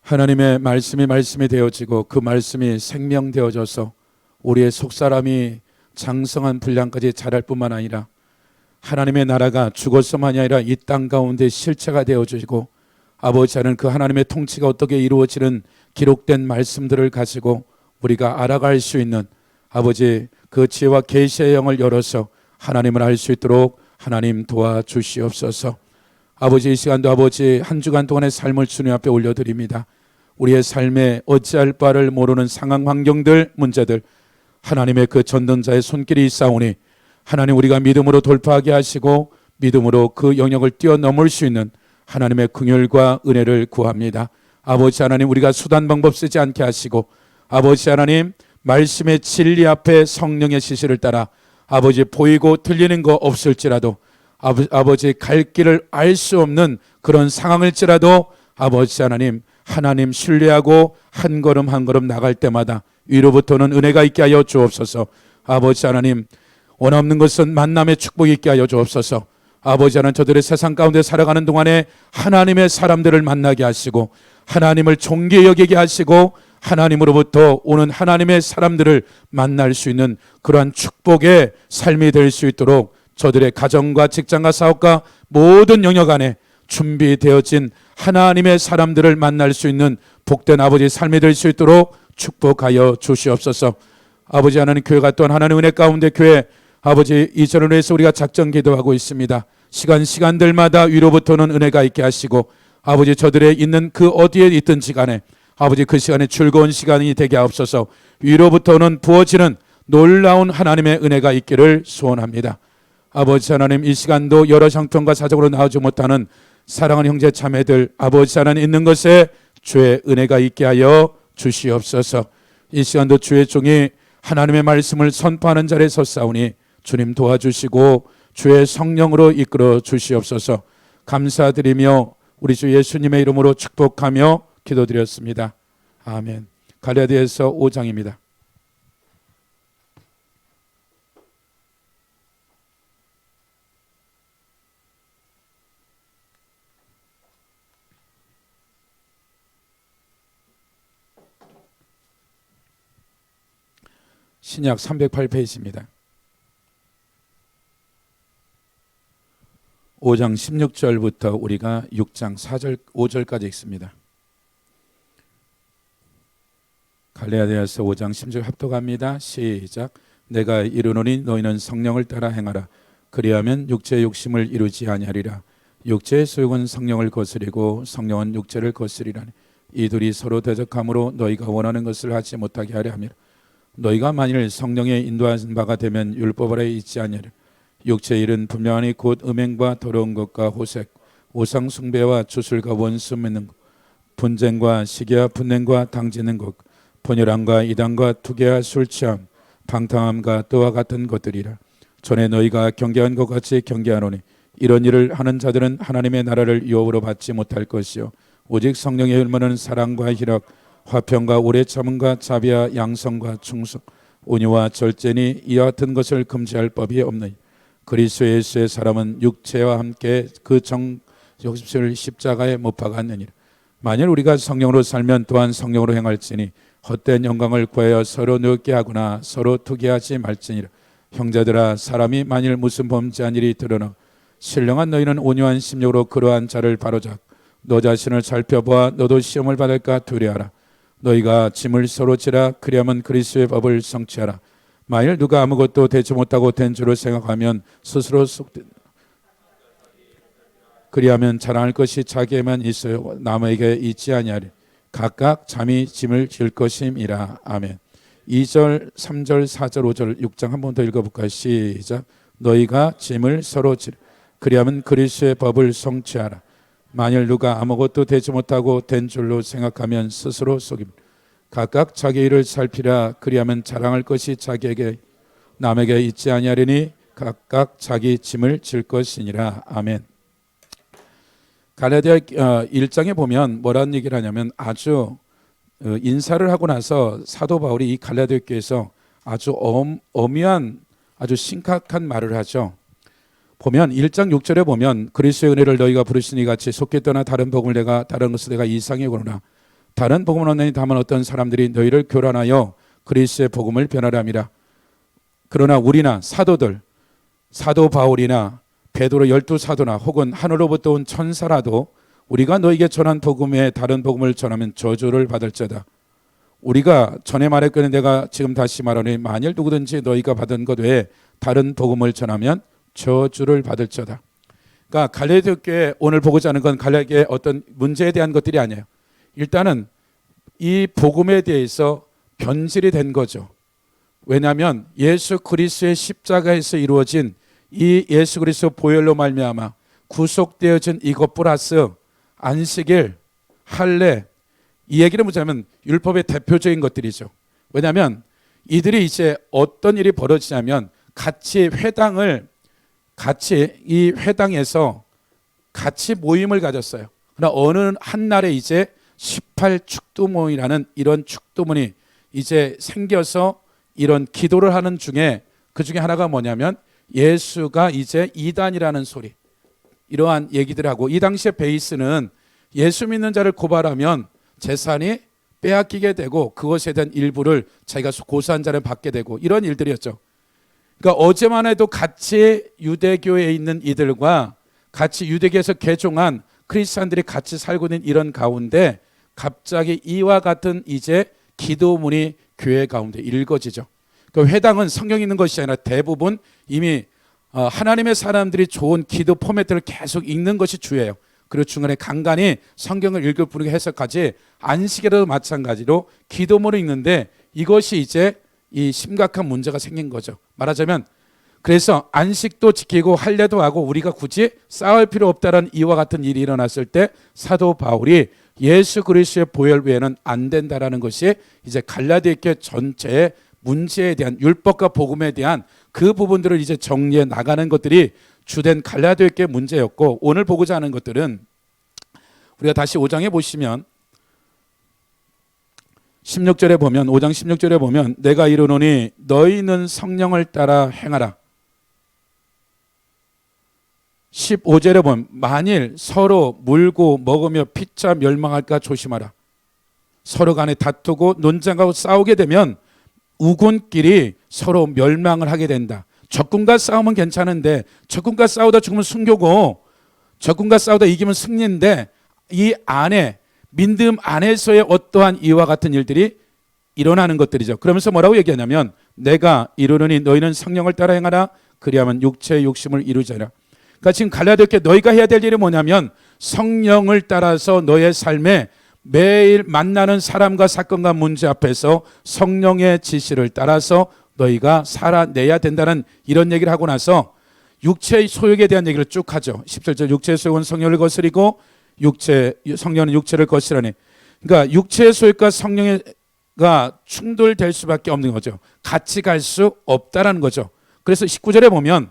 하나님의 말씀이 되어지고 그 말씀이 생명되어져서 우리의 속사람이 장성한 분량까지 자랄 뿐만 아니라 하나님의 나라가 죽어서만이 아니라 이 땅 가운데 실체가 되어지고 아버지 하나님 그 하나님의 통치가 어떻게 이루어지는 기록된 말씀들을 가지고 우리가 알아갈 수 있는 아버지 그 지혜와 계시의 영을 열어서 하나님을 알 수 있도록 하나님 도와주시옵소서. 아버지 이 시간도 아버지 한 주간 동안의 삶을 주님 앞에 올려드립니다. 우리의 삶에 어찌할 바를 모르는 상황 환경들 문제들 하나님의 그 전능자의 손길이 있사오니 하나님 우리가 믿음으로 돌파하게 하시고 믿음으로 그 영역을 뛰어넘을 수 있는 하나님의 긍휼과 은혜를 구합니다. 아버지 하나님 우리가 수단 방법 쓰지 않게 하시고 아버지 하나님 말씀의 진리 앞에 성령의 지시를 따라 아버지 보이고 들리는 거 없을지라도 아버지 갈 길을 알 수 없는 그런 상황일지라도 아버지 하나님 신뢰하고 한 걸음 한 걸음 나갈 때마다 위로부터는 은혜가 있게 하여 주옵소서. 아버지 하나님 원없는 것은 만남의 축복이 있게 하여 주옵소서. 아버지 하나님 저들의 세상 가운데 살아가는 동안에 하나님의 사람들을 만나게 하시고 하나님을 존귀히 여기게 하시고 하나님으로부터 오는 하나님의 사람들을 만날 수 있는 그러한 축복의 삶이 될 수 있도록 저들의 가정과 직장과 사업과 모든 영역 안에 준비되어진 하나님의 사람들을 만날 수 있는 복된 아버지 삶이 될 수 있도록 축복하여 주시옵소서. 아버지 하나님 교회가 또한 하나님 은혜 가운데 교회 아버지 이전을 위해서 우리가 작전 기도하고 있습니다. 시간들마다 위로부터는 은혜가 있게 하시고 아버지 저들의 있는 그 어디에 있든지 간에 아버지 그 시간에 즐거운 시간이 되게 하옵소서. 위로부터는 부어지는 놀라운 하나님의 은혜가 있기를 소원합니다. 아버지 하나님 이 시간도 여러 형편과 사정으로 나오지 못하는 사랑하는 형제 자매들 아버지 하나님 있는 것에 주의 은혜가 있게 하여 주시옵소서. 이 시간도 주의 종이 하나님의 말씀을 선포하는 자리에 섰사오니 주님 도와주시고 주의 성령으로 이끌어 주시옵소서. 감사드리며 우리 주 예수님의 이름으로 축복하며 기도드렸습니다. 아멘. 갈라디아서 5장입니다. 신약 308페이지입니다. 5장 16절부터 우리가 6장 4절 5절까지 읽습니다. 갈라디아서 5장 16절 합독합니다. 시작. 내가 이르노니 너희는 성령을 따라 행하라. 그리하면 육체의 욕심을 이루지 아니하리라. 육체의 소욕은 성령을 거스리고 성령은 육체를 거스리라니. 이 둘이 서로 대적함으로 너희가 원하는 것을 하지 못하게 하려 함이라. 너희가 만일 성령에 인도하신 바가 되면 율법 아래 있지 아니하리라. 육체의 일은 분명하니 곧 음행과 더러운 것과 호색, 오상 숭배와 주술과 원수 맺는 것, 분쟁과 시기와 분냄과 당지는 것, 번열함과 이단과 투개와 술취함, 방탕함과 또와 같은 것들이라. 전에 너희가 경계한 것 같이 경계하노니 이런 일을 하는 자들은 하나님의 나라를 유업으로 받지 못할 것이요 오직 성령의 열매는 사랑과 희락, 화평과 오래 참음과 자비와 양성과 충성, 온유와 절제니 이와 같은 것을 금지할 법이 없느니 그리스도 예수의 사람은 육체와 함께 그 정욕심을 십자가에 못 박았느니라. 만일 우리가 성령으로 살면 또한 성령으로 행할지니 헛된 영광을 구하여 서로 노엽게 하거나 서로 투기하지 말지니라. 형제들아 사람이 만일 무슨 범죄한 일이 드러나 신령한 너희는 온유한 심령으로 그러한 자를 바로잡 너 자신을 살펴보아 너도 시험을 받을까 두려워하라. 너희가 짐을 서로 지라. 그리하면 그리스도의 법을 성취하라. 만일 누가 아무것도 되지 못하고 된 줄로 생각하면 스스로 그리하면 자랑할 것이 자기에만 있어요 남에게 있지 아니하리. 각각 잠이 짐을 질 것임이라. 아멘. 2절 3절 4절 5절 6장 한 번 더 읽어볼까요? 시작. 너희가 짐을 서로 지라. 그리하면 그리스도의 법을 성취하라. 만일 누가 아무것도 되지 못하고 된 줄로 생각하면 스스로 속입니다. 각각 자기 일을 살피라. 그리하면 자랑할 것이 자기에게 남에게 있지 아니하리니 각각 자기 짐을 질 것이니라. 아멘. 갈라디아 1장에 보면 뭐라는 얘기를 하냐면 아주 인사를 하고 나서 사도 바울이 이 갈라디아 교회에서 아주 엄미한 아주 심각한 말을 하죠. 보면 1장 6절에 보면 그리스도의 은혜를 너희가 부르시니 같이 속히 떠나 다른 복음을 내가 다른 것을 내가 이상히 거노라. 다른 복음을 얻느니 다만 어떤 사람들이 너희를 교란하여 그리스도의 복음을 변하려 함이라. 그러나 우리나 사도들, 사도 바울이나 베드로 12사도나 혹은 하늘로부터 온 천사라도 우리가 너에게 전한 복음에 다른 복음을 전하면 저주를 받을지어다. 우리가 전에 말했거든 내가 지금 다시 말하니 만일 누구든지 너희가 받은 것 외에 다른 복음을 전하면 저주를 받을지어다. 그러니까 갈라디아 교회 오늘 보고자 하는 건 갈라디아의 어떤 문제에 대한 것들이 아니에요. 일단은 이 복음에 대해서 변질이 된 거죠. 왜냐하면 예수 그리스도의 십자가에서 이루어진 이 예수 그리스도 보혈로 말미암아 구속되어진 이것 플러스 안식일, 할례, 이 얘기를 보자면 율법의 대표적인 것들이죠. 왜냐하면 이들이 이제 어떤 일이 벌어지냐면 같이 이 회당에서 같이 모임을 가졌어요. 그러나 어느 한 날에 이제 18축도문이라는 이런 축도문이 이제 생겨서 이런 기도를 하는 중에 그 중에 하나가 뭐냐면 예수가 이제 이단이라는 소리, 이러한 얘기들 하고, 이 당시의 베이스는 예수 믿는 자를 고발하면 재산이 빼앗기게 되고 그것에 대한 일부를 자기가 고소한 자를 받게 되고 이런 일들이었죠. 그러니까 어제만 해도 같이 유대교에 있는 이들과 같이 유대교에서 개종한 크리스찬들이 같이 살고 있는 이런 가운데 갑자기 이와 같은 이제 기도문이 교회 가운데 읽어지죠. 그 회당은 성경이 있는 것이 아니라 대부분 이미 하나님의 사람들이 좋은 기도 포맷들을 계속 읽는 것이 주예요. 그리고 중간에 간간히 성경을 읽을 뿐이게 해석하지, 안식일에도 마찬가지로 기도문을 읽는데 이것이 이제 이 심각한 문제가 생긴 거죠. 말하자면 그래서 안식도 지키고 할례도 하고 우리가 굳이 싸울 필요 없다라는 이와 같은 일이 일어났을 때 사도 바울이 예수 그리스도의 보혈 외에는 안 된다라는 것이 이제 갈라디아 교회 전체의 문제에 대한, 율법과 복음에 대한 그 부분들을 이제 정리해 나가는 것들이 주된 갈라디아 교회 문제였고, 오늘 보고자 하는 것들은 우리가 다시 5장에 보시면 16절에 보면, 5장 16절에 보면 내가 이르노니 너희는 성령을 따라 행하라. 15절에 보면 만일 서로 물고 먹으며 피차 멸망할까 조심하라. 서로 간에 다투고 논쟁하고 싸우게 되면 우군끼리 서로 멸망을 하게 된다. 적군과 싸우면 괜찮은데 적군과 싸우다 죽으면 순교고 적군과 싸우다 이기면 승리인데 이 안에, 믿음 안에서의 어떠한 이와 같은 일들이 일어나는 것들이죠. 그러면서 뭐라고 얘기하냐면 내가 이르노니 너희는 성령을 따라 행하라. 그리하면 육체의 욕심을 이루자라. 그러니까 지금 갈라디아 교회 너희가 해야 될 일이 뭐냐면 성령을 따라서 너의 삶에 매일 만나는 사람과 사건과 문제 앞에서 성령의 지시를 따라서 너희가 살아내야 된다는 이런 얘기를 하고 나서 육체의 소욕에 대한 얘기를 쭉 하죠. 17절 육체의 소욕은 성령을 거스리고 성령은 육체를 거스르니. 그러니까 육체의 소욕과 성령과 충돌될 수밖에 없는 거죠. 같이 갈 수 없다라는 거죠. 그래서 19절에 보면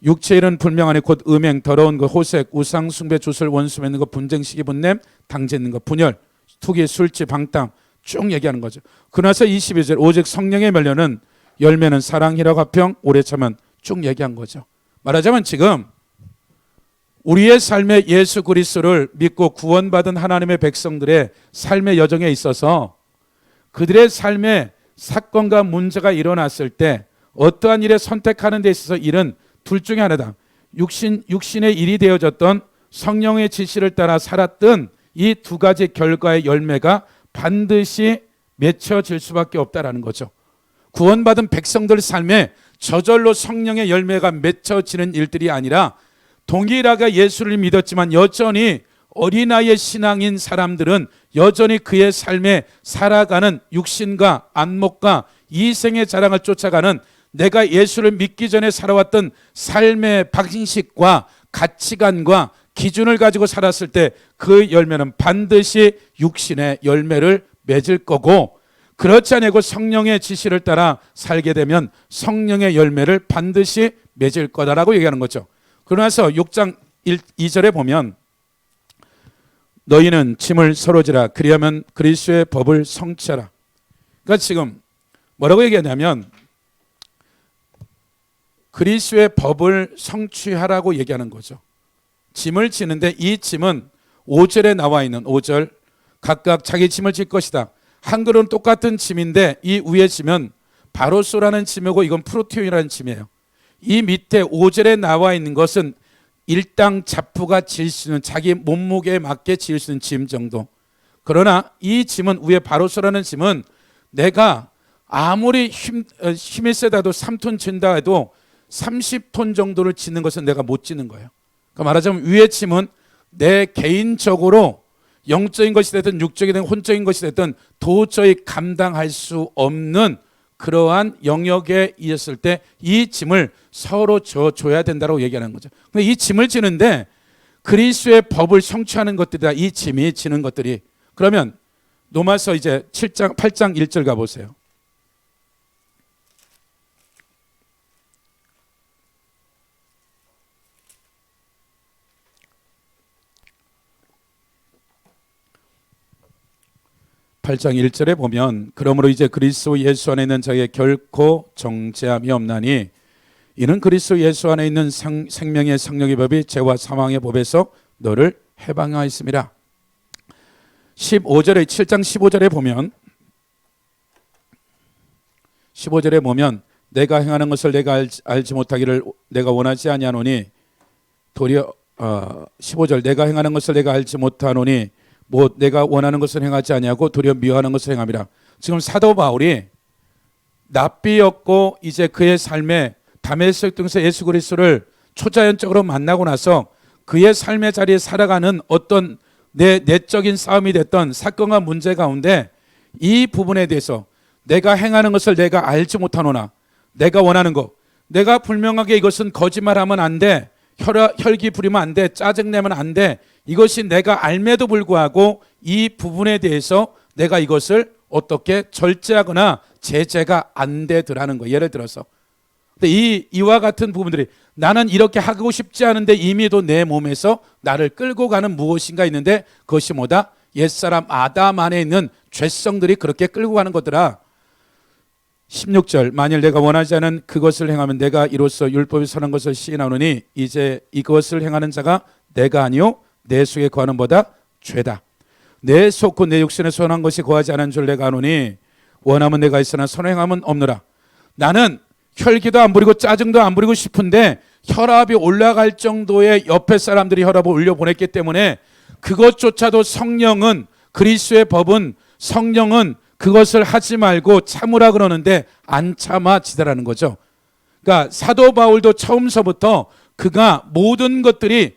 육체의 일은 불명하니 곧 음행, 더러운 것, 호색, 우상, 숭배, 주술, 원수 맺는 것, 분쟁, 시기, 분냄, 당짓는 것, 분열, 투기, 술취, 방탕 쭉 얘기하는 거죠. 그러나서 22절 오직 성령의 멸류는 열매는 사랑, 희락, 화평, 오래 참은 쭉 얘기한 거죠. 말하자면 지금 우리의 삶에 예수 그리스도를 믿고 구원받은 하나님의 백성들의 삶의 여정에 있어서 그들의 삶에 사건과 문제가 일어났을 때 어떠한 일에 선택하는 데 있어서 일은 둘 중에 하나다. 육신의 일이 되어졌던 성령의 지시를 따라 살았던 이 두 가지 결과의 열매가 반드시 맺혀질 수밖에 없다라는 거죠. 구원받은 백성들 삶에 저절로 성령의 열매가 맺혀지는 일들이 아니라 동일하게 예수를 믿었지만 여전히 어린아이의 신앙인 사람들은 여전히 그의 삶에 살아가는 육신과 안목과 이생의 자랑을 쫓아가는 내가 예수를 믿기 전에 살아왔던 삶의 방식과 가치관과 기준을 가지고 살았을 때 그 열매는 반드시 육신의 열매를 맺을 거고, 그렇지 않고 성령의 지시를 따라 살게 되면 성령의 열매를 반드시 맺을 거다라고 얘기하는 거죠. 그러나서 6장 2절에 보면 너희는 짐을 서로 지라 그리하면 그리스도의 법을 성취하라. 그러니까 지금 뭐라고 얘기하냐면 그리스도의 법을 성취하라고 얘기하는 거죠. 짐을 지는데 이 짐은 5절에 나와 있는 5절 각각 자기 짐을 질 것이다. 한글은 똑같은 짐인데 이 위에 짐은 바로소라는 짐이고 이건 프로티온이라는 짐이에요. 이 밑에 5절에 나와 있는 것은 일당 잡부가 질 수 있는 자기 몸무게에 맞게 질 수 있는 짐 정도. 그러나 이 짐은 위에 바로소라는 짐은 내가 아무리 힘이 세다도 3톤 진다 해도 30톤 정도를 지는 것은 내가 못 지는 거예요. 그러니까 말하자면 위의 짐은 내 개인적으로 영적인 것이 됐든 육적이 됐든 혼적인 것이 됐든 도저히 감당할 수 없는 그러한 영역에 있었을 때 이 짐을 서로 줘야 된다고 얘기하는 거죠. 근데 이 짐을 지는데 그리스도의 법을 성취하는 것들이다. 이 짐이 지는 것들이. 그러면 로마서 이제 8장 1절 가보세요. (8장 1절에) 보면 그러므로 이제 그리스도 예수 안에 있는 자에게 결코 정죄함이 없나니 이는 그리스도 예수 안에 있는 생명의 성령의 법이 죄와 사망의 법에서 너를 해방하였습니다. 15절에 7장 15절에 보면 내가 행하는 것을 내가 알지 못하기를 내가 원하지 아니하노니 도리어 15절 내가 행하는 것을 내가 알지 못하노니 뭐 내가 원하는 것을 행하지 아니하고 도리어 미워하는 것을 행함이라. 지금 사도 바울이 납비였고 이제 그의 삶에 다메섹 등에서 예수 그리스도를 초자연적으로 만나고 나서 그의 삶의 자리에 살아가는 어떤 내 내적인 싸움이 됐던 사건과 문제 가운데 이 부분에 대해서 내가 행하는 것을 내가 알지 못하노나 내가 원하는 것, 내가 분명하게 이것은 거짓말하면 안 돼, 혈기 부리면 안 돼, 짜증내면 안 돼, 이것이 내가 알매도 불구하고 이 부분에 대해서 내가 이것을 어떻게 절제하거나 제재가 안 되더라는 거. 예를 들어서 근데 이와 같은 부분들이 나는 이렇게 하고 싶지 않은데 이미도 내 몸에서 나를 끌고 가는 무엇인가 있는데 그것이 뭐다? 옛사람 아담 안에 있는 죄성들이 그렇게 끌고 가는 거더라. 16절 만일 내가 원하지 않은 그것을 행하면 내가 이로써 율법이 선한 것을 시인하노니 이제 이것을 행하는 자가 내가 아니요 내 속에 거하는 보다 죄다. 내 속고 내 육신에 선한 것이 거하지 않은 줄 내가 아노니 원하면 내가 있으나 선행함은 없노라. 나는 혈기도 안 부리고 짜증도 안 부리고 싶은데 혈압이 올라갈 정도의 옆에 사람들이 혈압을 올려보냈기 때문에 그것조차도 성령은 그리스도의 법은 성령은 그것을 하지 말고 참으라 그러는데 안 참아지더라는 거죠. 그러니까 사도 바울도 처음서부터 그가 모든 것들이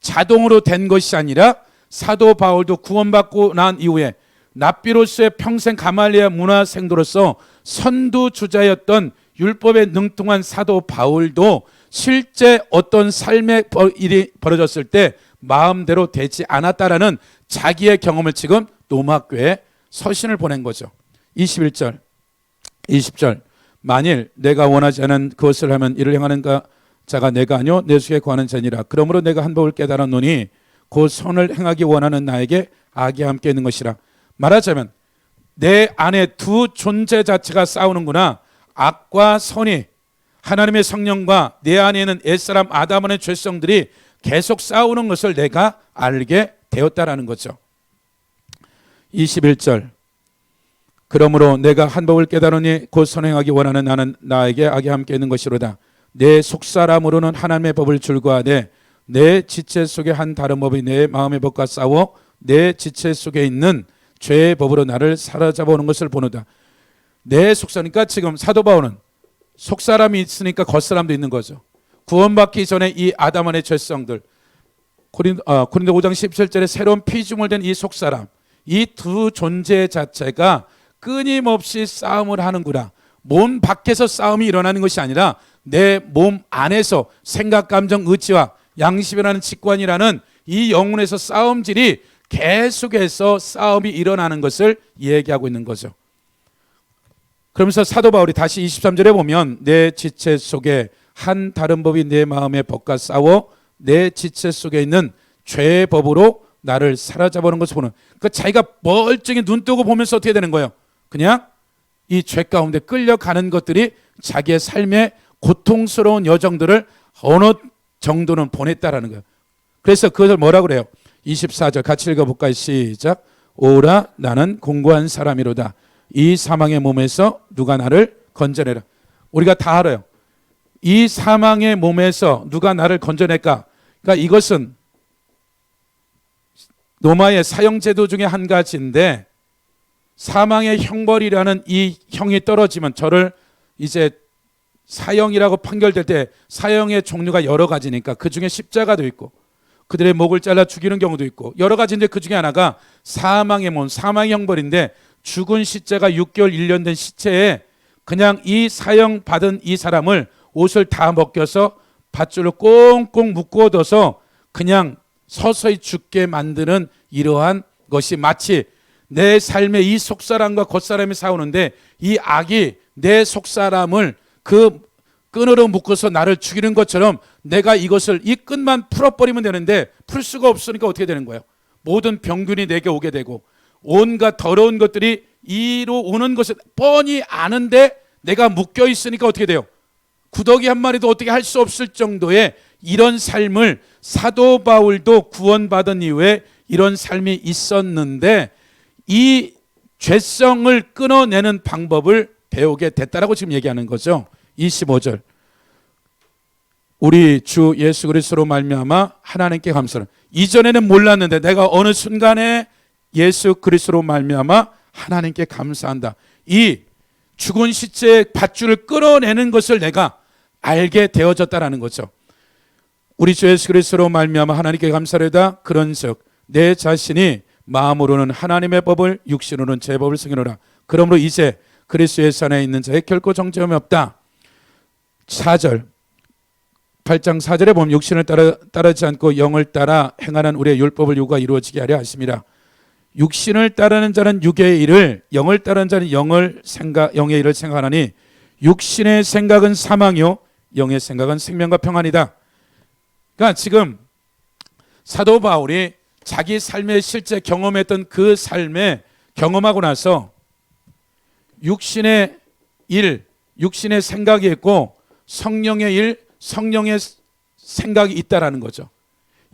자동으로 된 것이 아니라 사도 바울도 구원받고 난 이후에 납비로서의 평생 가말리아 문화생도로서 선두주자였던 율법에 능통한 사도 바울도 실제 어떤 삶의 일이 벌어졌을 때 마음대로 되지 않았다라는 자기의 경험을 지금 로마교회에 서신을 보낸 거죠. 21절 20절 만일 내가 원하지 않은 그것을 하면 이를 행하는 자가 내가 아니요 내 속에 거하는 자니라. 그러므로 내가 한 법을 깨달았노니 그 선을 행하기 원하는 나에게 악이 함께 있는 것이라. 말하자면 내 안에 두 존재 자체가 싸우는구나. 악과 선이 하나님의 성령과 내 안에 있는 옛사람 아담의 죄성들이 계속 싸우는 것을 내가 알게 되었다라는 거죠. 21절 그러므로 내가 한 법을 깨달으니 곧 선행하기 원하는 나는 나에게 악이 함께 있는 것이로다. 내 속사람으로는 하나님의 법을 줄거하되 내 지체 속에 한 다른 법이 내 마음의 법과 싸워 내 지체 속에 있는 죄의 법으로 나를 사로잡아오는 것을 보노다. 내 속사니까 지금 사도 바울은 속사람이 있으니까 겉사람도 있는 거죠. 구원받기 전에 이 아담 안의 죄성들 고린도 5장 17절에 새로운 피조물 된 이 속사람 이 두 존재 자체가 끊임없이 싸움을 하는구나. 몸 밖에서 싸움이 일어나는 것이 아니라 내 몸 안에서 생각, 감정, 의지와 양심이라는 직관이라는 이 영혼에서 싸움질이 계속해서 싸움이 일어나는 것을 얘기하고 있는 거죠. 그러면서 사도 바울이 다시 23절에 보면 내 지체 속에 한 다른 법이 내 마음의 법과 싸워 내 지체 속에 있는 죄의 법으로 나를 사로잡아오는 것을 보는. 그러니까 자기가 멀쩡히 눈 뜨고 보면서 어떻게 되는 거예요? 그냥 이 죄 가운데 끌려가는 것들이 자기의 삶의 고통스러운 여정들을 어느 정도는 보냈다라는 거예요. 그래서 그것을 뭐라고 그래요? 24절 같이 읽어볼까요? 시작. 오라 나는 공고한 사람이로다. 이 사망의 몸에서 누가 나를 건져내라. 우리가 다 알아요. 이 사망의 몸에서 누가 나를 건져낼까? 그러니까 이것은 로마의 사형제도 중에 한 가지인데, 사망의 형벌이라는 이 형이 떨어지면 저를 이제 사형이라고 판결될 때, 사형의 종류가 여러 가지니까 그 중에 십자가도 있고 그들의 목을 잘라 죽이는 경우도 있고 여러 가지인데, 그 중에 하나가 사망의 몸, 사망의 형벌인데, 죽은 시체가 6개월 1년 된 시체에 그냥 이 사형 받은 이 사람을 옷을 다 벗겨서 밧줄로 꽁꽁 묶어둬서 그냥 서서히 죽게 만드는 이러한 것이, 마치 내 삶의 이 속사람과 겉사람이 싸우는데 이 악이 내 속사람을 그 끈으로 묶어서 나를 죽이는 것처럼, 내가 이것을 이 끈만 풀어버리면 되는데 풀 수가 없으니까 어떻게 되는 거예요? 모든 병균이 내게 오게 되고 온갖 더러운 것들이 이로 오는 것을 뻔히 아는데 내가 묶여 있으니까 어떻게 돼요? 구더기 한 마리도 어떻게 할 수 없을 정도의 이런 삶을 사도 바울도 구원받은 이후에 이런 삶이 있었는데, 이 죄성을 끊어내는 방법을 배우게 됐다라고 지금 얘기하는 거죠. 25절. 우리 주 예수 그리스도로 말미암아 하나님께 감사를. 이전에는 몰랐는데 내가 어느 순간에 예수 그리스도로 말미암아 하나님께 감사한다. 이 죽은 시체의 밧줄을 끌어내는 것을 내가 알게 되어졌다라는 거죠. 우리 주 예수 그리스도로 말미암아 하나님께 감사하다. 그런즉 내 자신이 마음으로는 하나님의 법을, 육신으로는 제 법을 승인하라. 그러므로 이제 그리스도 예수 안에 있는 자에 결코 정죄함이 없다. 4절, 8장 4절에 보면 육신을 따르지 않고 영을 따라 행하는 우리의 율법을 요구가 이루어지게 하려 하심이라. 육신을 따르는 자는 육의 일을, 영을 따르는 자는 영의 일을 생각하나니 육신의 생각은 사망이요 영의 생각은 생명과 평안이다. 그러니까 지금 사도 바울이 자기 삶의 실제 경험했던 그 삶에 경험하고 나서 육신의 일, 육신의 생각이 있고 성령의 일, 성령의 생각이 있다라는 거죠.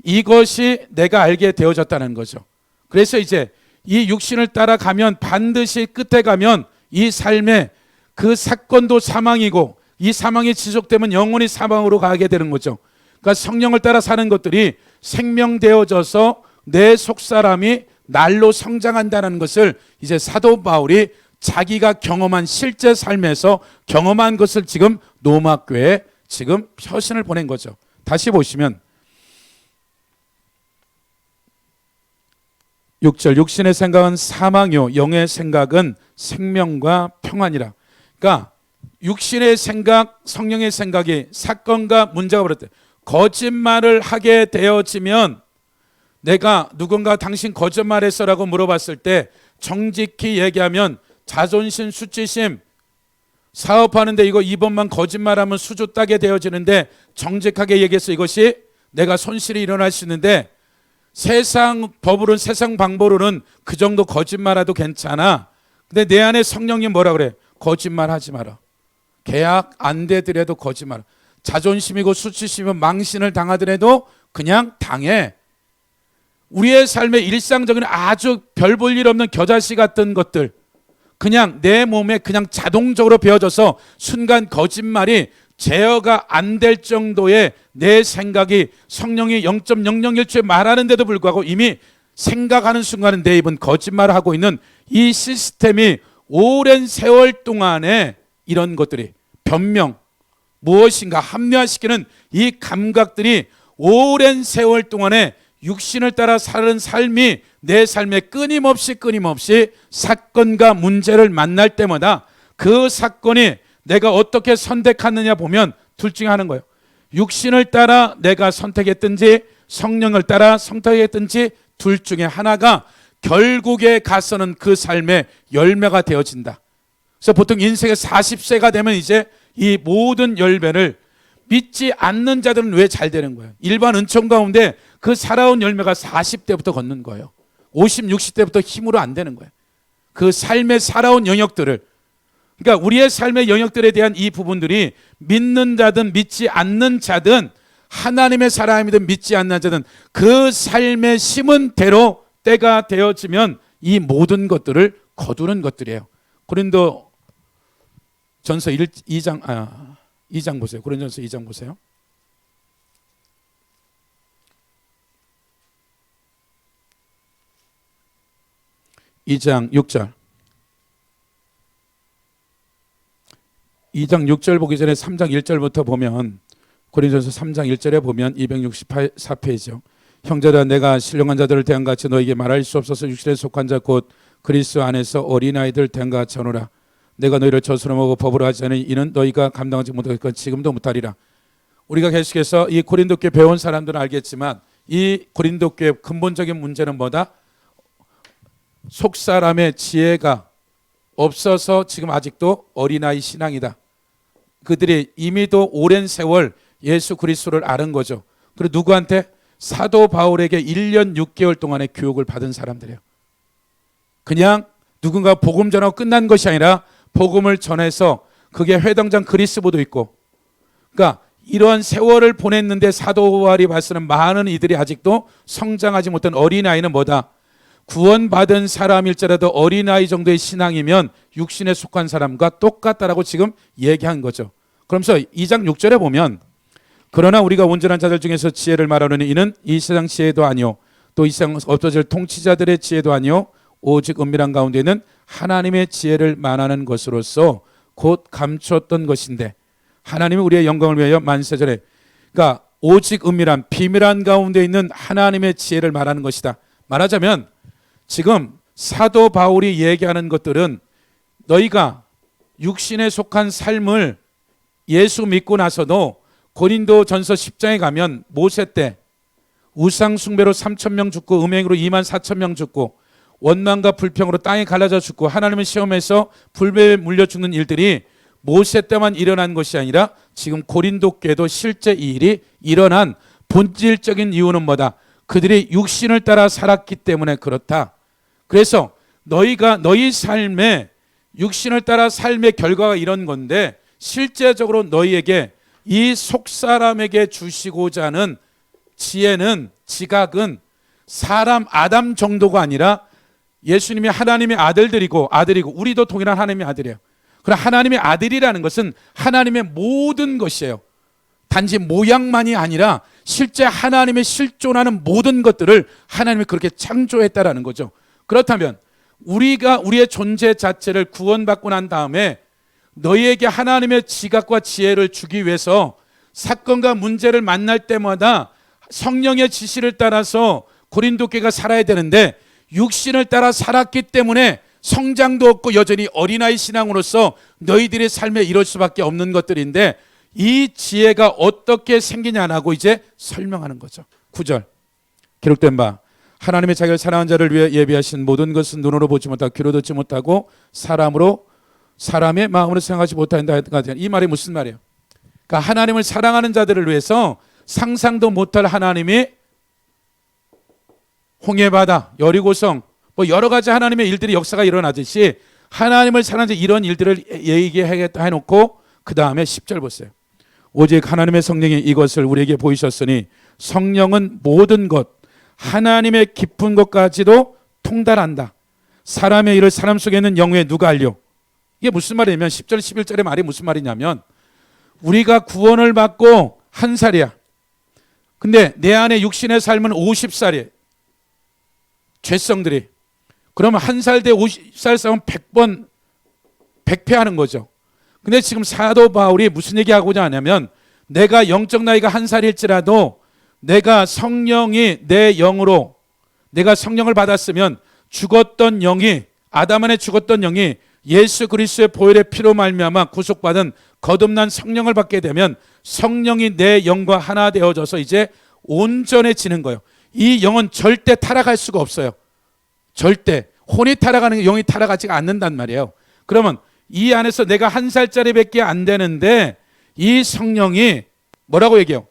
이것이 내가 알게 되어졌다는 거죠. 그래서 이제 이 육신을 따라가면 반드시 끝에 가면 이 삶의 그 사건도 사망이고, 이 사망이 지속되면 영원히 사망으로 가게 되는 거죠. 그러니까 성령을 따라 사는 것들이 생명되어져서 내 속사람이 날로 성장한다는 것을 이제 사도 바울이 자기가 경험한 실제 삶에서 경험한 것을 지금 로마교회에 지금 서신을 보낸 거죠. 다시 보시면 6절, 육신의 생각은 사망이요 영의 생각은 생명과 평안이라. 그러니까 육신의 생각, 성령의 생각이 사건과 문제가 벌어졌대. 거짓말을 하게 되어지면, 내가 누군가 당신 거짓말했어라고 물어봤을 때 정직히 얘기하면 자존심, 수치심, 사업하는데 이거 이번만 거짓말하면 수주 따게 되어지는데 정직하게 얘기해서 이것이 내가 손실이 일어날 수 있는데, 세상 법으로는, 세상 방법으로는 그 정도 거짓말해도 괜찮아. 근데 내 안에 성령님 뭐라 그래? 거짓말하지 마라. 계약 안 되더라도 거짓말. 자존심이고 수치심이면 망신을 당하더라도 그냥 당해. 우리의 삶의 일상적인 아주 별 볼 일 없는 겨자씨 같은 것들, 그냥 내 몸에 그냥 자동적으로 배어져서 순간 거짓말이 제어가 안 될 정도의 내 생각이 성령이 0.001초에 말하는데도 불구하고 이미 생각하는 순간은 내 입은 거짓말을 하고 있는 이 시스템이 오랜 세월 동안에 이런 것들이 변명, 무엇인가 합리화시키는 이 감각들이 오랜 세월 동안에 육신을 따라 사는 삶이 내 삶에 끊임없이 사건과 문제를 만날 때마다 그 사건이 내가 어떻게 선택하느냐 보면 둘 중에 하나인 거예요. 육신을 따라 내가 선택했든지 성령을 따라 선택했든지 둘 중에 하나가 결국에 가서는 그 삶의 열매가 되어진다. 그래서 보통 인생의 40세가 되면 이제 이 모든 열매를, 믿지 않는 자들은 왜 잘 되는 거예요? 일반 은총 가운데 그 살아온 열매가 40대부터 걷는 거예요. 50, 60대부터 힘으로 안 되는 거예요. 그 삶의 살아온 영역들을, 그러니까 우리의 삶의 영역들에 대한 이 부분들이 믿는 자든 믿지 않는 자든, 하나님의 사람이든 믿지 않는 자든 그 삶의 심은 대로 때가 되어지면 이 모든 것들을 거두는 것들이에요. 고린도 전서 2장 보세요. 고린도전서 2장 보세요. 2장 6절. 2장 6절 보기 전에 3장 1절부터 보면, 고린도전서 3장 1절에 보면 264페이지죠. 형제들아, 내가 신령한 자들을 대한 같이 너에게 말할 수 없어서 육신에 속한 자 곧 그리스도 안에서 어린아이들 대한 것 같이 하노라. 내가 너희를 젖으로 먹어 법으로 하지 않으니 이는 너희가 감당하지 못할 것 지금도 못하리라. 우리가 계속해서 이 고린도 교회 배운 사람들은 알겠지만, 이 고린도 교회 근본적인 문제는 뭐다? 속사람의 지혜가 없어서 지금 아직도 어린아이 신앙이다. 그들이 이미도 오랜 세월 예수 그리스도를 아는 거죠. 그리고 누구한테? 사도 바울에게 1년 6개월 동안의 교육을 받은 사람들이에요. 그냥 누군가 복음 전하고 끝난 것이 아니라 복음을 전해서, 그게 회당장 그리스도도 있고, 그러니까 이러한 세월을 보냈는데 사도 바울이 봤을 많은 이들이 아직도 성장하지 못한 어린아이는 뭐다? 구원받은 사람일지라도 어린아이 정도의 신앙이면 육신에 속한 사람과 똑같다라고 지금 얘기한 거죠. 그러면서 2장 6절에 보면, 그러나 우리가 온전한 자들 중에서 지혜를 말하노니 이는 이 세상 지혜도 아니요 또 이 세상 없어질 통치자들의 지혜도 아니요 오직 은밀한 가운데는 하나님의 지혜를 말하는 것으로서 곧 감추었던 것인데, 하나님이 우리의 영광을 위하여 만세전에, 그러니까 오직 은밀한 비밀한 가운데 있는 하나님의 지혜를 말하는 것이다. 말하자면 지금 사도 바울이 얘기하는 것들은 너희가 육신에 속한 삶을 예수 믿고 나서도, 고린도 전서 10장에 가면 모세 때 우상 숭배로 3,000명 죽고 음행으로 24,000명 죽고 원망과 불평으로 땅이 갈라져 죽고 하나님을 시험해서 불배에 물려 죽는 일들이 모세 때만 일어난 것이 아니라 지금 고린도 교회도 실제 이 일이 일어난 본질적인 이유는 뭐다? 그들이 육신을 따라 살았기 때문에 그렇다. 그래서 너희가 너희 삶에 육신을 따라 삶의 결과가 이런 건데, 실제적으로 너희에게 이 속사람에게 주시고자 하는 지혜는, 지각은 사람 아담 정도가 아니라 예수님이 하나님의 아들이고 우리도 동일한 하나님의 아들이에요. 그러나 하나님의 아들이라는 것은 하나님의 모든 것이에요. 단지 모양만이 아니라 실제 하나님의 실존하는 모든 것들을 하나님이 그렇게 창조했다라는 거죠. 그렇다면 우리가 우리의 존재 자체를 구원받고 난 다음에 너희에게 하나님의 지각과 지혜를 주기 위해서 사건과 문제를 만날 때마다 성령의 지시를 따라서 고린도 교회가 살아야 되는데, 육신을 따라 살았기 때문에 성장도 없고 여전히 어린아이 신앙으로서 너희들의 삶에 이럴 수밖에 없는 것들인데, 이 지혜가 어떻게 생기냐고 이제 설명하는 거죠. 9절 기록된 바 하나님의 자기를 사랑하는 자를 위해 예비하신 모든 것은 눈으로 보지 못하고 귀로 듣지 못하고 사람의 마음으로 생각하지 못한다. 이 말이 무슨 말이에요? 그러니까 하나님을 사랑하는 자들을 위해서 상상도 못할 하나님이 홍해바다, 여리고성, 뭐 여러 가지 하나님의 일들이 역사가 일어나듯이 하나님을 사랑하는 이런 일들을 얘기하겠다 해놓고 그 다음에 10절 보세요. 오직 하나님의 성령이 이것을 우리에게 보이셨으니 성령은 모든 것, 하나님의 깊은 것까지도 통달한다. 사람의 일을 사람 속에 있는 영혼에 누가 알려? 이게 무슨 말이냐면 10절 11절의 말이 무슨 말이냐면, 우리가 구원을 받고 1살이야. 근데 내 안에 육신의 삶은 50살이에요. 죄성들이. 그러면 1살 대 50살 싸움 100번 100패하는 거죠. 근데 지금 사도 바울이 무슨 얘기하고자 하냐면, 내가 영적 나이가 1살일지라도 내가 성령이 내 영으로, 내가 성령을 받았으면 죽었던 영이, 아담 안에 죽었던 영이 예수 그리스도의 보혈의 피로 말미암아 구속받은 거듭난 성령을 받게 되면 성령이 내 영과 하나 되어져서 이제 온전해지는 거예요. 이 영은 절대 타락할 수가 없어요. 절대. 혼이 타락하는 게 영이 타락하지가 않는단 말이에요. 그러면 이 안에서 내가 1살짜리밖에 안 되는데 이 성령이 뭐라고 얘기해요?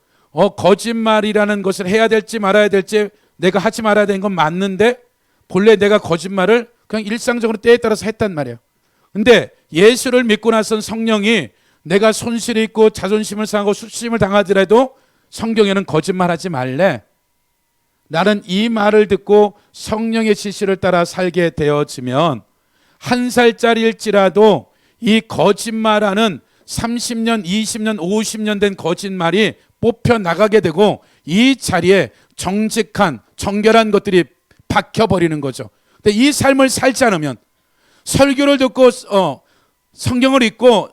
거짓말이라는 것을 해야 될지 말아야 될지, 내가 하지 말아야 되는 건 맞는데 본래 내가 거짓말을 그냥 일상적으로 때에 따라서 했단 말이에요. 근데 예수를 믿고 나선 성령이 내가 손실이 있고 자존심을 상하고 수치심을 당하더라도 성경에는 거짓말하지 말래. 나는 이 말을 듣고 성령의 지시를 따라 살게 되어지면 1살짜리일지라도 이 거짓말하는 30년, 20년, 50년 된 거짓말이 뽑혀 나가게 되고 이 자리에 정직한, 정결한 것들이 박혀버리는 거죠. 근데 이 삶을 살지 않으면 설교를 듣고 성경을 읽고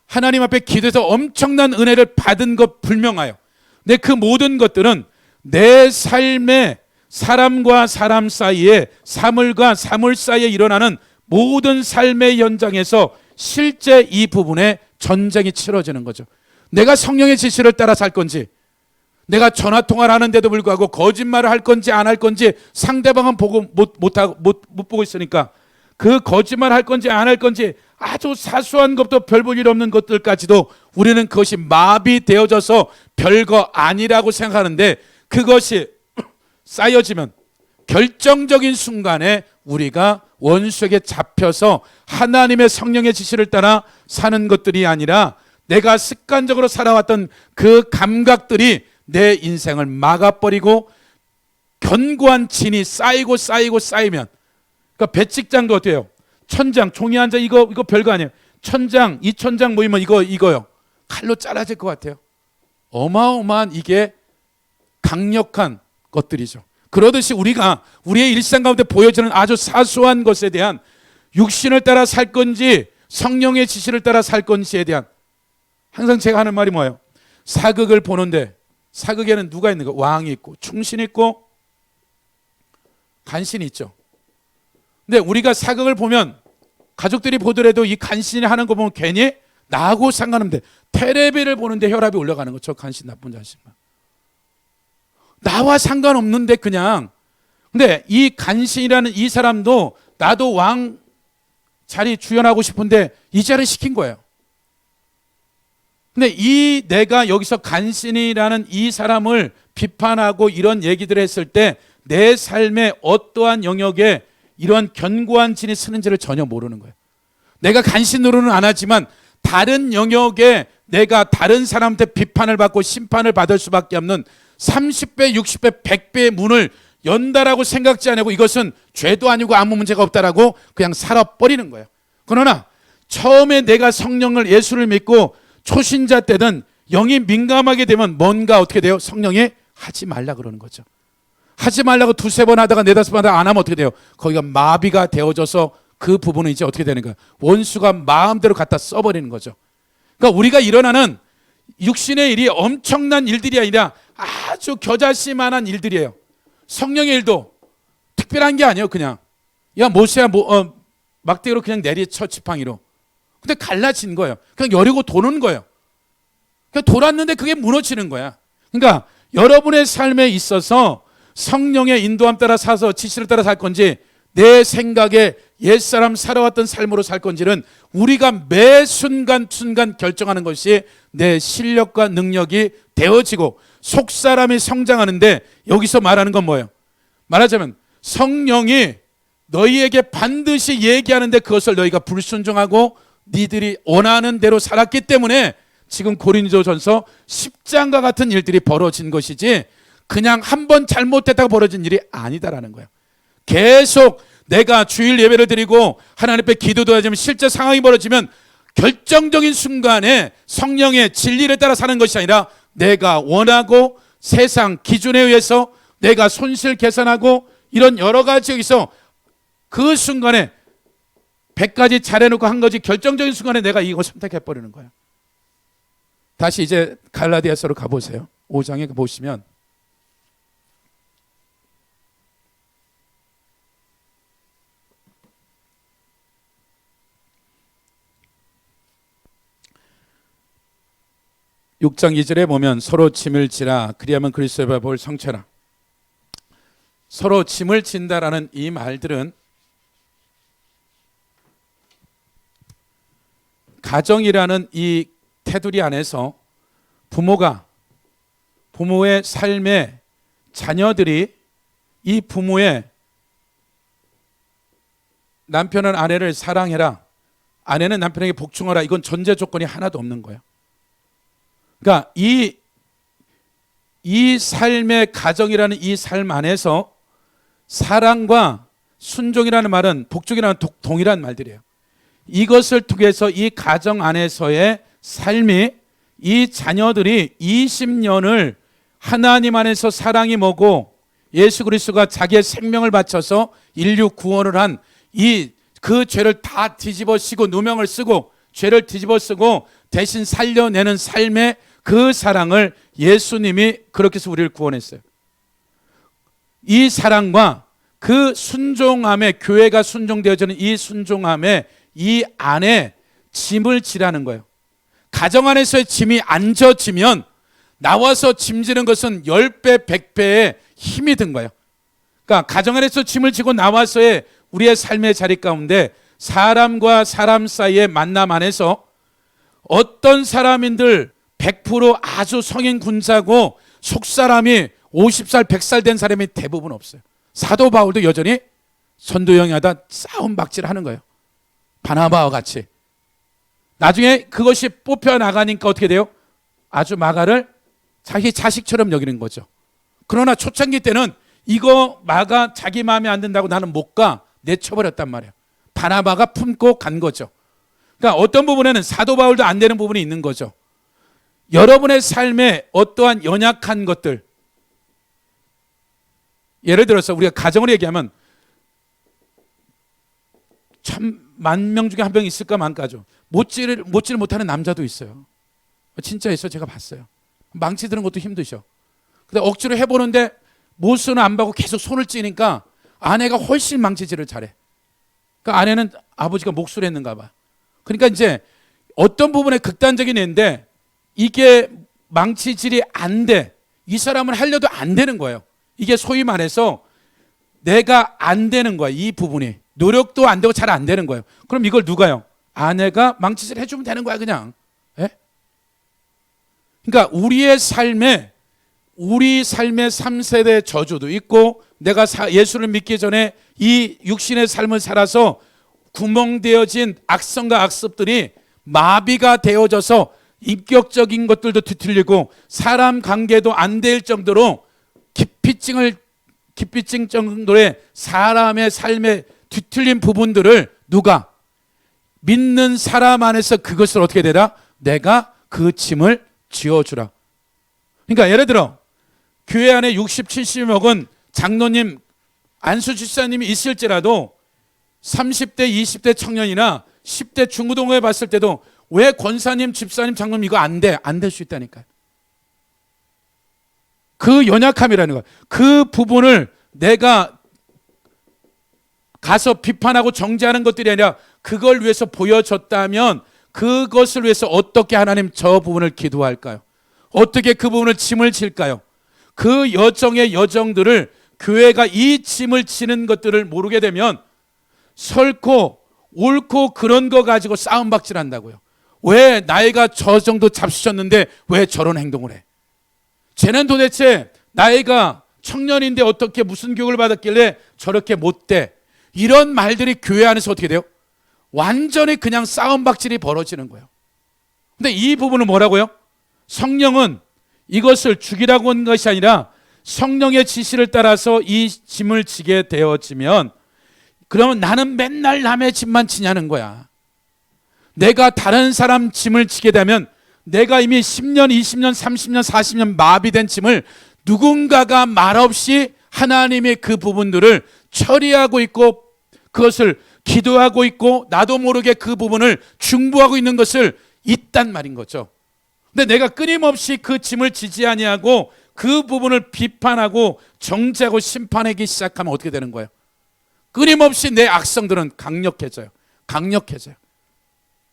하나님 앞에 기도해서 엄청난 은혜를 받은 것 불명하여, 근데 그 모든 것들은 내 삶에 사람과 사람 사이에, 사물과 사물 사이에 일어나는 모든 삶의 현장에서 실제 이 부분에 전쟁이 치러지는 거죠. 내가 성령의 지시를 따라 살 건지, 내가 전화 통화를 하는데도 불구하고 거짓말을 할 건지 안 할 건지 상대방은 보고 못 보고 있으니까 그 거짓말 할 건지 안 할 건지 아주 사소한 것도 별 볼 일 없는 것들까지도 우리는 그것이 마비되어져서 별거 아니라고 생각하는데, 그것이 쌓여지면 결정적인 순간에 우리가 원수에게 잡혀서 하나님의 성령의 지시를 따라 사는 것들이 아니라 내가 습관적으로 살아왔던 그 감각들이 내 인생을 막아버리고 견고한 진이 쌓이고 쌓이면, 그러니까 배측장도 어때요? 천장, 종이 한 장, 이거 별거 아니에요. 천장, 2,000장 모이면 이거요. 칼로 잘라질 것 같아요. 어마어마한 이게 강력한 것들이죠. 그러듯이 우리가 우리의 일상 가운데 보여지는 아주 사소한 것에 대한, 육신을 따라 살 건지 성령의 지시를 따라 살 건지에 대한, 항상 제가 하는 말이 뭐예요? 사극을 보는데 사극에는 누가 있는가? 왕이 있고 충신이 있고 간신이 있죠. 근데 우리가 사극을 보면 가족들이 보더라도 이 간신이 하는 거 보면 괜히 나하고 상관없는데, 테레비를 보는데 혈압이 올라가는 거, 저 간신 나쁜 자식만. 나와 상관없는데 그냥. 근데 이 간신이라는 이 사람도 나도 왕 자리 주연하고 싶은데 이 자리를 시킨 거예요. 근데 이 내가 여기서 간신이라는 이 사람을 비판하고 이런 얘기들을 했을 때 내 삶의 어떠한 영역에 이런 견고한 진이 쓰는지를 전혀 모르는 거예요. 내가 간신으로는 안 하지만 다른 영역에 내가 다른 사람한테 비판을 받고 심판을 받을 수밖에 없는 30배, 60배, 100배의 문을 연다라고 생각지 않고 이것은 죄도 아니고 아무 문제가 없다라고 그냥 살아버리는 거예요. 그러나 처음에 내가 성령을, 예수를 믿고 초신자 때든 영이 민감하게 되면 뭔가 어떻게 돼요? 성령이 하지 말라 그러는 거죠. 하지 말라고 두세 번 하다가 네다섯 번 하다가 안 하면 어떻게 돼요? 거기가 마비가 되어져서 그 부분은 이제 어떻게 되는 거예요? 원수가 마음대로 갖다 써버리는 거죠. 그러니까 우리가 일어나는 육신의 일이 엄청난 일들이 아니라 아주 겨자씨만한 일들이에요. 성령의 일도 특별한 게 아니에요. 그냥 야 모세야 막대기로 그냥 내리쳐 지팡이로. 근데 갈라진 거예요. 그냥 여리고 도는 거예요. 그냥 돌았는데 그게 무너지는 거야. 그러니까 여러분의 삶에 있어서 성령의 인도함 따라 사서 지시를 따라 살 건지, 내 생각에 옛사람 살아왔던 삶으로 살 건지는 우리가 매 순간 결정하는 것이 내 실력과 능력이 되어지고 속사람이 성장하는데, 여기서 말하는 건 뭐예요? 말하자면 성령이 너희에게 반드시 얘기하는데 그것을 너희가 불순종하고 니들이 원하는 대로 살았기 때문에 지금 고린도전서 10장과 같은 일들이 벌어진 것이지, 그냥 한 번 잘못했다가 벌어진 일이 아니다라는 거예요. 계속 내가 주일 예배를 드리고 하나님 앞에 기도도 하지만 실제 상황이 벌어지면 결정적인 순간에 성령의 진리를 따라 사는 것이 아니라 내가 원하고 세상 기준에 의해서 내가 손실 계산하고 이런 여러 가지 여기서 그 순간에 100가지 잘해놓고 한 거지 결정적인 순간에 내가 이거 선택해버리는 거예요. 다시 이제 갈라디아서로 가보세요. 5장에 보시면 육 장 2절에 보면 서로 짐을 지라 그리하면 그리스도의 밥을 성취하라. 서로 짐을 진다라는 이 말들은 가정이라는 이 테두리 안에서 부모의 삶에 자녀들이 이 부모의 남편은 아내를 사랑해라, 아내는 남편에게 복종하라, 이건 전제 조건이 하나도 없는 거예요. 그러니까 이 이 삶의 가정이라는 이 삶 안에서 사랑과 순종이라는 말은 복종이라는 동일한 말들이에요. 이것을 통해서 이 가정 안에서의 삶이, 이 자녀들이 20년을 하나님 안에서 사랑이 뭐고 예수 그리스도가 자기의 생명을 바쳐서 인류 구원을 한 그 죄를 다 뒤집어 쓰고 누명을 쓰고 죄를 뒤집어 쓰고 대신 살려내는 삶의 그 사랑을 예수님이 그렇게 해서 우리를 구원했어요. 이 사랑과 그 순종함에, 교회가 순종되어지는 이 순종함에 이 안에 짐을 지라는 거예요. 가정 안에서의 짐이 안 져지면 나와서 짐지는 것은 10배, 100배의 힘이 든 거예요. 그러니까 가정 안에서 짐을 지고 나와서의 우리의 삶의 자리 가운데 사람과 사람 사이의 만남 안에서 어떤 사람인들 100% 아주 성인 군자고 속사람이 50살, 100살 된 사람이 대부분 없어요. 사도 바울도 여전히 선도형이 하다 싸움박질 하는 거예요. 바나바와 같이. 나중에 그것이 뽑혀나가니까 어떻게 돼요? 아주 마가를 자기 자식처럼 여기는 거죠. 그러나 초창기 때는 이거 마가 자기 마음에 안 든다고 나는 못 가, 내쳐버렸단 말이에요. 바나바가 품고 간 거죠. 그러니까 어떤 부분에는 사도 바울도 안 되는 부분이 있는 거죠. 여러분의 삶에 어떠한 연약한 것들, 예를 들어서 우리가 가정을 얘기하면 참 10,000명 중에 한 명 있을까 만까죠. 못지를 못하는 남자도 있어요. 진짜 있어. 제가 봤어요. 망치 드는 것도 힘드셔. 근데 억지로 해보는데 못쓰는 안 받고 계속 손을 찌니까 아내가 훨씬 망치질을 잘해. 그러니까 아내는 아버지가 목수를 했는가 봐. 그러니까 이제 어떤 부분에 극단적인 애인데 이게 망치질이 안 돼. 이 사람은 하려도 안 되는 거예요. 이게 소위 말해서 내가 안 되는 거야. 이 부분이. 노력도 안 되고 잘 안 되는 거예요. 그럼 이걸 누가요? 아내가 망치질 해주면 되는 거야 그냥. 예? 그러니까 우리 삶의 3세대 저주도 있고 내가 예수를 믿기 전에 이 육신의 삶을 살아서 구멍되어진 악성과 악습들이 마비가 되어져서 인격적인 것들도 뒤틀리고 사람 관계도 안 될 정도로 기피증 정도의 사람의 삶에 뒤틀린 부분들을 누가? 믿는 사람 안에서 그것을 어떻게 되라? 내가 그 짐을 지어주라. 그러니까 예를 들어 교회 안에 60, 70 먹은 장로님, 안수집사님이 있을지라도 30대, 20대 청년이나 10대 중고등어에 봤을 때도 왜 권사님, 집사님, 장로님 이거 안 돼? 안 될 수 있다니까요. 그 연약함이라는 거예요. 그 부분을 내가 가서 비판하고 정죄하는 것들이 아니라 그걸 위해서 보여줬다면 그것을 위해서 어떻게 하나님 저 부분을 기도할까요? 어떻게 그 부분을 짐을 질까요? 그 여정의 여정들을 교회가 이 짐을 지는 것들을 모르게 되면 설코 옳고 그런 거 가지고 싸움박질 한다고요. 왜 나이가 저 정도 잡수셨는데 왜 저런 행동을 해? 쟤는 도대체 나이가 청년인데 어떻게 무슨 교육을 받았길래 저렇게 못돼? 이런 말들이 교회 안에서 어떻게 돼요? 완전히 그냥 싸움박질이 벌어지는 거예요. 근데 이 부분은 뭐라고요? 성령은 이것을 죽이라고 한 것이 아니라 성령의 지시를 따라서 이 짐을 지게 되어지면 그러면 나는 맨날 남의 짐만 지냐는 거야. 내가 다른 사람 짐을 지게 되면 내가 이미 10년, 20년, 30년, 40년 마비된 짐을 누군가가 말없이 하나님의 그 부분들을 처리하고 있고 그것을 기도하고 있고 나도 모르게 그 부분을 중보하고 있는 것을 있단 말인 거죠. 근데 내가 끊임없이 그 짐을 지지 아니하고 그 부분을 비판하고 정죄하고 심판하기 시작하면 어떻게 되는 거예요? 끊임없이 내 악성들은 강력해져요.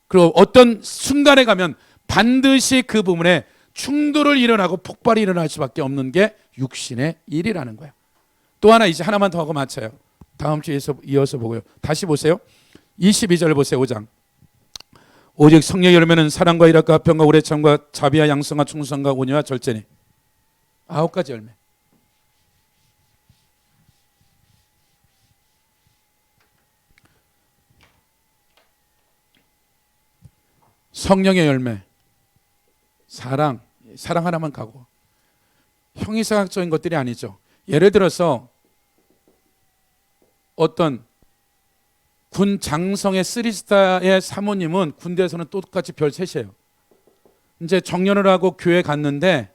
그리고 어떤 순간에 가면 반드시 그 부분에 충돌을 일어나고 폭발이 일어날 수밖에 없는 게 육신의 일이라는 거예요. 또 하나 이제 하나만 더 하고 마쳐요. 다음 주에 이어서 보고요. 다시 보세요. 22절 보세요. 5장. 오직 성령의 열매는 사랑과 일학과 화평과 우레참과 자비와 양성과 충성과 온유와 절제니. 9가지 열매. 성령의 열매. 사랑 하나만 가고 형이상학적인 것들이 아니죠. 예를 들어서 어떤 군 장성의 3스타의 사모님은 군대에서는 똑같이 별 셋이에요. 이제 정년을 하고 교회 갔는데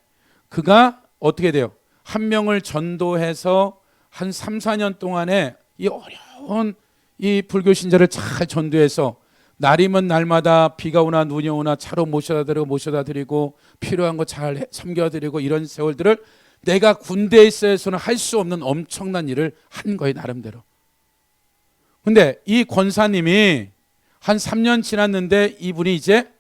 그가 어떻게 돼요? 한 명을 전도해서 한 3, 4년 동안에 이 어려운 이 불교 신자를 잘 전도해서 날이면 날마다 비가 오나 눈이 오나 차로 모셔다 드리고 필요한 거 잘 섬겨드리고 이런 세월들을 내가 군대에 있어서는 할 수 없는 엄청난 일을 한 거예요, 나름대로. 근데 이 권사님이 한 3년 지났는데 이분이 이제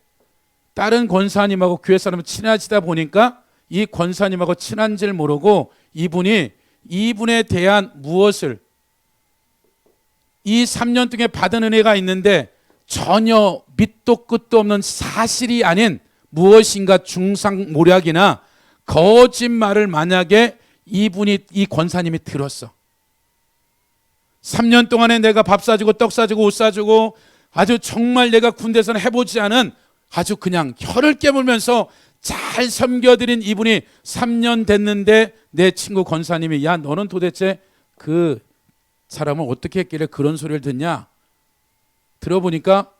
다른 권사님하고 교회 사람을 친해지다 보니까 이 권사님하고 친한 줄 모르고 이분이 이분에 대한 무엇을 이 3년 동안 받은 은혜가 있는데 전혀 밑도 끝도 없는 사실이 아닌 무엇인가 중상모략이나 거짓말을 만약에 이 권사님이 들었어. 3년 동안에 내가 밥 사주고 떡 사주고 옷 사주고 아주 정말 내가 군대에서는 해보지 않은 아주 그냥 혀를 깨물면서 잘 섬겨드린 이분이 3년 됐는데 내 친구 권사님이 야 너는 도대체 그 사람을 어떻게 했길래 그런 소리를 듣냐? 들어보니까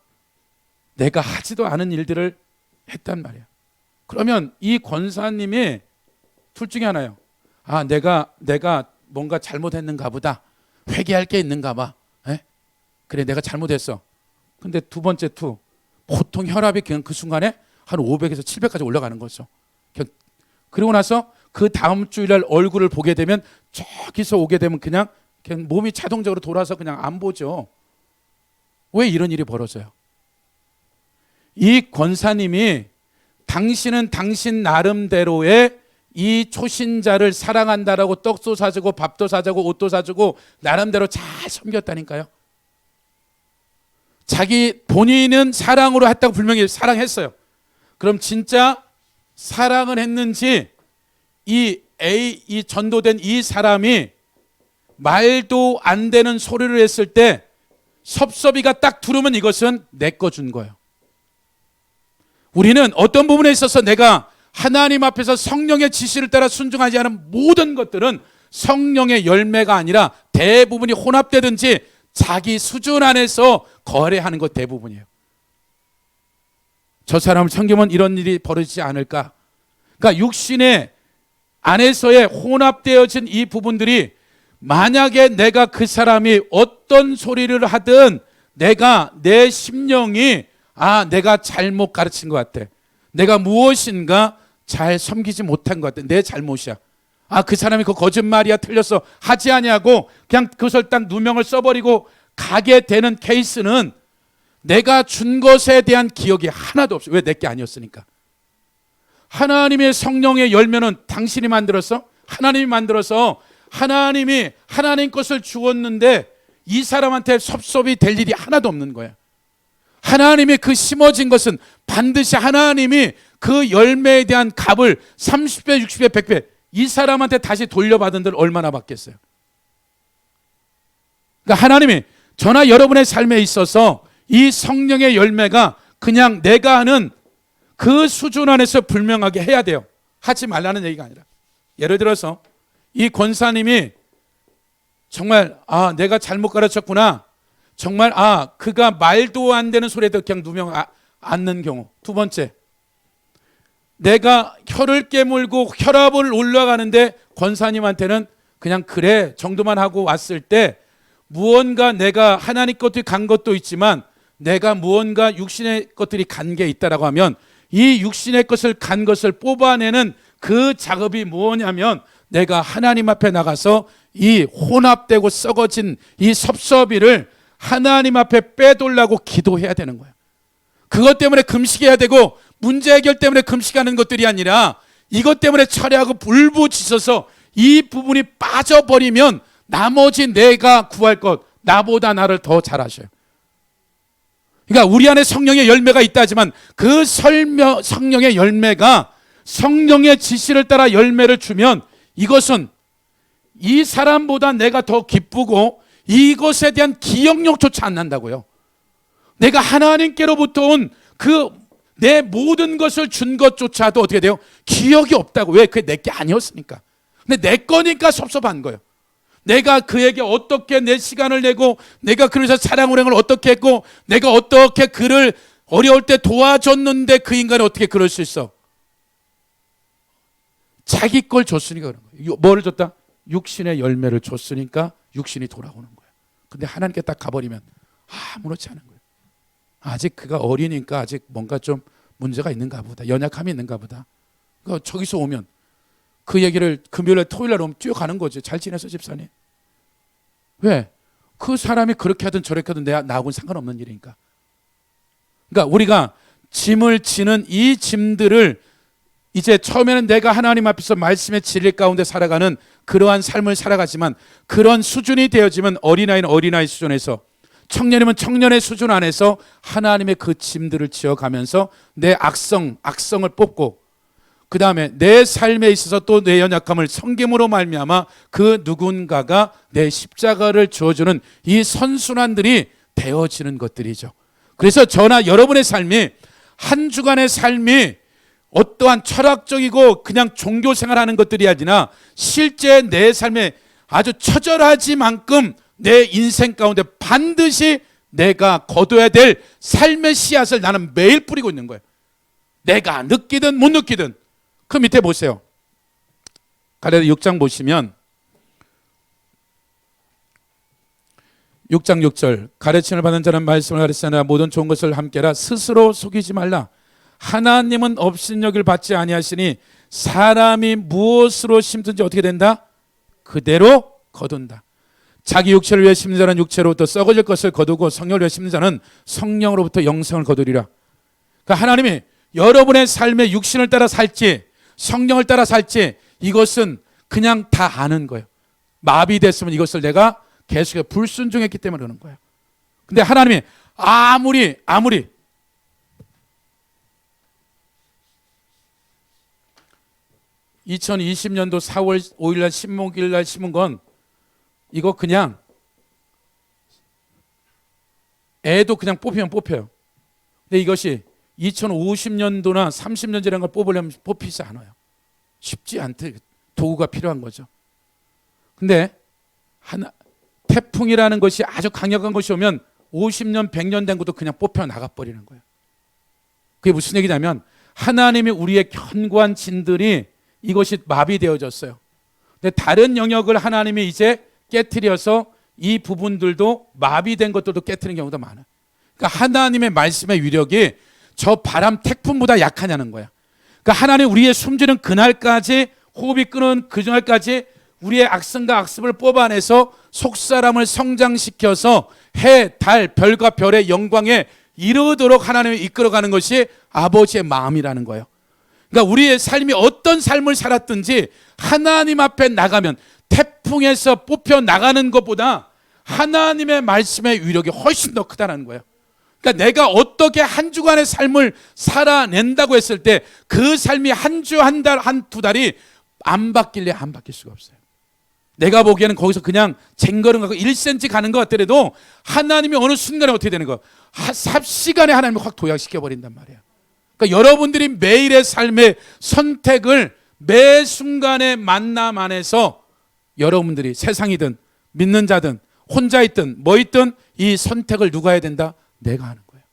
내가 하지도 않은 일들을 했단 말이야. 그러면 이 권사님이 둘 중에 하나예요. 아 내가 뭔가 잘못했는가 보다. 회개할 게 있는가 봐. 에? 그래 내가 잘못했어. 근데 두 번째 보통 혈압이 그냥 그 순간에 한 500에서 700까지 올라가는 거죠. 그리고 나서 그 다음 주일날 얼굴을 보게 되면 저기서 오게 되면 그냥 몸이 자동적으로 돌아서 그냥 안 보죠. 왜 이런 일이 벌어져요? 이 권사님이 당신은 당신 나름대로의 이 초신자를 사랑한다라고 떡도 사주고 밥도 사주고 옷도 사주고 나름대로 잘 섬겼다니까요. 자기 본인은 사랑으로 했다고 분명히 사랑했어요. 그럼 진짜 사랑을 했는지 이 전도된 이 사람이 말도 안 되는 소리를 했을 때 섭섭이가 딱 들으면 이것은 내 거 준 거예요. 우리는 어떤 부분에 있어서 내가 하나님 앞에서 성령의 지시를 따라 순종하지 않은 모든 것들은 성령의 열매가 아니라 대부분이 혼합되든지 자기 수준 안에서 거래하는 것 대부분이에요. 저 사람을 섬기면 이런 일이 벌어지지 않을까? 그러니까 육신의 안에서의 혼합되어진 이 부분들이 만약에 내가 그 사람이 어떤 소리를 하든 내 심령이 내가 잘못 가르친 것 같아. 내가 무엇인가 잘 섬기지 못한 것 같아. 내 잘못이야. 그 사람이 그 거짓말이야 틀렸어 하지 아니하고 그냥 그것을 딱 누명을 써버리고 가게 되는 케이스는 내가 준 것에 대한 기억이 하나도 없어. 왜? 내게 아니었으니까. 하나님의 성령의 열매는 당신이 만들었어? 하나님이 만들어서 하나님이 하나님 것을 주었는데 이 사람한테 섭섭이 될 일이 하나도 없는 거야. 하나님의 그 심어진 것은 반드시 하나님이 그 열매에 대한 값을 30배, 60배, 100배 이 사람한테 다시 돌려받은 들 얼마나 받겠어요. 그러니까 하나님이 저나 여러분의 삶에 있어서 이 성령의 열매가 그냥 내가 하는 그 수준 안에서 분명하게 해야 돼요. 하지 말라는 얘기가 아니라. 예를 들어서 이 권사님이 정말 내가 잘못 가르쳤구나. 정말 그가 말도 안 되는 소리에도 그냥 누명 앉는 경우. 두 번째, 내가 혀를 깨물고 혈압을 올라가는데 권사님한테는 그냥 그래 정도만 하고 왔을 때 무언가 내가 하나님 것들이 간 것도 있지만 내가 무언가 육신의 것들이 간 게 있다라고 하면 이 육신의 것을 간 것을 뽑아내는 그 작업이 뭐냐면 내가 하나님 앞에 나가서 이 혼합되고 썩어진 이 섭섭이를 하나님 앞에 빼돌라고 기도해야 되는 거예요. 그것 때문에 금식해야 되고 문제 해결 때문에 금식하는 것들이 아니라 이것 때문에 철회하고 불부지셔서 이 부분이 빠져버리면 나머지 내가 구할 것 나보다 나를 더 잘하셔요. 그러니까 우리 안에 성령의 열매가 있다지만 그 성령의 열매가 성령의 지시를 따라 열매를 주면 이것은 이 사람보다 내가 더 기쁘고 이것에 대한 기억력조차 안 난다고요. 내가 하나님께로부터 온 그 내 모든 것을 준 것조차도 어떻게 돼요? 기억이 없다고. 왜? 그게 내게 아니었으니까. 근데 내 거니까 섭섭한 거예요. 내가 그에게 어떻게 내 시간을 내고 내가 그를 위해서 사랑 운행을 어떻게 했고 내가 어떻게 그를 어려울 때 도와줬는데 그 인간이 어떻게 그럴 수 있어? 자기 걸 줬으니까 그런 거예요. 뭐를 줬다? 육신의 열매를 줬으니까 육신이 돌아오는 거예요. 근데 하나님께 딱 가버리면 아무렇지 않은 거예요. 아직 그가 어리니까 아직 뭔가 좀 문제가 있는가 보다. 연약함이 있는가 보다. 그러니까 저기서 오면 그 얘기를 금요일에 토요일날 오면 뛰어가는 거지. 잘 지냈어 집사님? 왜? 그 사람이 그렇게 하든 저렇게 하든 나하고는 상관없는 일이니까. 그러니까 우리가 짐을 지는 이 짐들을 이제 처음에는 내가 하나님 앞에서 말씀의 진리 가운데 살아가는 그러한 삶을 살아가지만 그런 수준이 되어지면 어린아이는 어린아이 수준에서 청년이면 청년의 수준 안에서 하나님의 그 짐들을 지어가면서 내 악성을 뽑고 그 다음에 내 삶에 있어서 또 내 연약함을 섬김으로 말미암아 그 누군가가 내 십자가를 주어주는 이 선순환들이 되어지는 것들이죠. 그래서 저나 여러분의 삶이 한 주간의 삶이 어떠한 철학적이고 그냥 종교 생활하는 것들이 아니라 실제 내 삶에 아주 처절하지만큼 내 인생 가운데 반드시 내가 거둬야 될 삶의 씨앗을 나는 매일 뿌리고 있는 거예요. 내가 느끼든 못 느끼든. 그 밑에 보세요. 갈라디아 6장 보시면 6장 6절 가르침을 받는 자는 말씀을 가르치나 모든 좋은 것을 함께라. 스스로 속이지 말라. 하나님은 업신여길 받지 아니하시니 사람이 무엇으로 심든지 어떻게 된다? 그대로 거둔다. 자기 육체를 위해 심는 자는 육체로부터 썩어질 것을 거두고 성령을 위해 심는 자는 성령으로부터 영생을 거두리라. 그러니까 하나님이 여러분의 삶에 육신을 따라 살지 성령을 따라 살지 이것은 그냥 다 아는 거예요. 마비됐으면 이것을 내가 계속 불순종했기 때문에 그러는 거예요. 근데 하나님이 아무리 2020년도 4월 5일날 신목일날 심은 건 이거 그냥 애도 그냥 뽑히면 뽑혀요. 근데 이것이 2050년도나 30년이라는 걸 뽑으려면 뽑히지 않아요. 쉽지 않대. 도구가 필요한 거죠. 근데 태풍이라는 것이 아주 강력한 것이 오면 50년, 100년 된 것도 그냥 뽑혀 나가버리는 거예요. 그게 무슨 얘기냐면 하나님이 우리의 견고한 진들이 이것이 마비되어졌어요. 근데 다른 영역을 하나님이 이제 깨트려서 이 부분들도 마비된 것들도 깨트리는 경우도 많아요. 그러니까 하나님의 말씀의 위력이 저 바람 태풍보다 약하냐는 거야. 그러니까 하나님 우리의 숨지는 그날까지 호흡이 끄는 그날까지 우리의 악성과 악습을 뽑아내서 속사람을 성장시켜서 해, 달, 별과 별의 영광에 이르도록 하나님이 이끌어가는 것이 아버지의 마음이라는 거예요. 그러니까 우리의 삶이 어떤 삶을 살았든지 하나님 앞에 나가면 태풍에서 뽑혀 나가는 것보다 하나님의 말씀의 위력이 훨씬 더 크다는 거예요. 그러니까 내가 어떻게 한 주간의 삶을 살아낸다고 했을 때 그 삶이 한 주, 한 달, 한 두 달이 안 바뀔래 안 바뀔 수가 없어요. 내가 보기에는 거기서 그냥 쟁걸음 가고 1cm 가는 것 같더라도 하나님이 어느 순간에 어떻게 되는 거야? 삽시간에 하나님이 확 도약시켜버린단 말이야. 그러니까 여러분들이 매일의 삶의 선택을 매 순간의 만남 안에서 여러분들이 세상이든 믿는 자든 혼자 있든 뭐 있든 이 선택을 누가 해야 된다? 내가 하는 거예요.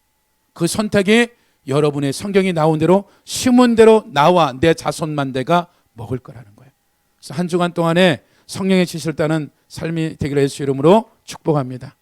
그 선택이 여러분의 성경이 나온 대로 심은 대로 나와 내 자손만 내가 먹을 거라는 거예요. 그래서 한 주간 동안에 성령의 지시를 따는 삶이 되기를 예수 이름으로 축복합니다.